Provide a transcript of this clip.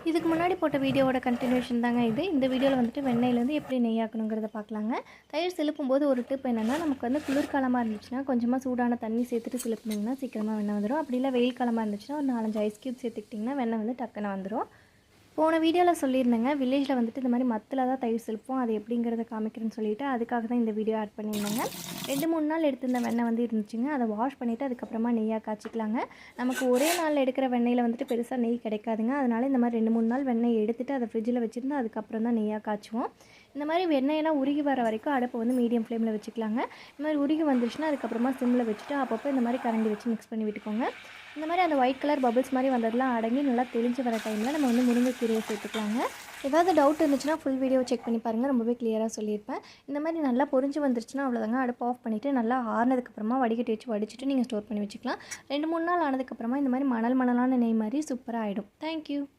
இதுக்கு முன்னாடி போட்ட வீடியோவோட கண்டினியூஷன் தாங்க இது. இந்த வீடியோவில் வந்துட்டு வெண்ணெயிலேருந்து எப்படி நெய்யாக்கணுங்கிறத பார்க்கலாங்க. தயிர் சிலுப்பும் போது ஒரு டிப் என்னென்னா, நமக்கு வந்து குளிர்காலமாக இருந்துச்சுன்னா கொஞ்சமாக சூடான தண்ணி சேர்த்துட்டு சிலுப்புனிங்கன்னா சீக்கிரமாக வெண்ணெய் வந்துடும். அப்படி இல்லை வெயில் காலமாக இருந்துச்சுன்னா ஒரு 4-5 ஐஸ் க்யூப் சேர்த்துக்கிட்டிங்கன்னா வெண்ணெய் வந்து டக்குன்னு வந்துடும். போன வீடியோவில் சொல்லியிருந்தேங்க, வில்லேஜில் வந்துட்டு இந்த மாதிரி மத்தில் தான் தயிர் சிலுப்போம். அது எப்படிங்கிறத காமிக்கிறேன்னு சொல்லிவிட்டு அதுக்காக தான் இந்த வீடியோ ஆட் பண்ணியிருந்தேங்க. 2-3 நாள் எடுத்திருந்த வெண்ணெய் வந்து இருந்துச்சுங்க. அதை வாஷ் பண்ணிவிட்டு அதுக்கப்புறமா நெய்யாக காய்ச்சிக்கலாங்க. நமக்கு ஒரே நாளில் எடுக்கிற வெண்ணெயில் வந்துட்டு பெருசாக நெய் கிடைக்காதுங்க. அதனால் இந்த மாதிரி 2-3 நாள் வெண்ணெய் எடுத்துகிட்டு அதை ஃப்ரிட்ஜில் வச்சுருந்து அதுக்கப்புறம் தான் நெய்யாக காய்ச்சுவோம். இந்த மாதிரி வெண்ணெயெல்லாம் உருகி வர வரைக்கும் அடுப்பை வந்து மீடியம் ஃப்ளேமில் வச்சுக்கலாங்க. இந்த மாதிரி உருகி வந்துச்சுன்னா அதுக்கப்புறமா சிம்மில் வச்சுட்டு அப்பப்போ இந்த மாதிரி கரண்டி வச்சு மிக்ஸ் பண்ணி விட்டுக்கோங்க. இந்த மாதிரி அந்த ஒயிட் கலர் பபிள்ஸ் மாதிரி வந்ததெல்லாம் அடங்கி நல்லா தெளிஞ்சு வர டைமில் நம்ம வந்து முருங்கைக்கீரையை சேர்த்துக்கலாங்க. ஏதாவது டவுட் இருந்துச்சுன்னா ஃபுல் வீடியோ செக் பண்ணி பாருங்கள், ரொம்பவே கிளியராக சொல்லியிருப்பேன். இந்த மாதிரி நல்லா பொரிஞ்சு வந்துருச்சுன்னா அவ்வளோதாங்க. அடுப்பு ஆஃப் பண்ணிவிட்டு நல்லா ஆறுனதுக்கப்புறமா வடிகட்டி வச்சு வடிச்சிட்டு நீங்கள் ஸ்டோர் பண்ணி வச்சுக்கலாம். 2-3 நாள் ஆனதுக்கப்புறமா இந்த மாதிரி மணலான நெய் மாதிரி சூப்பராக ஆகிடும். தேங்க்யூ.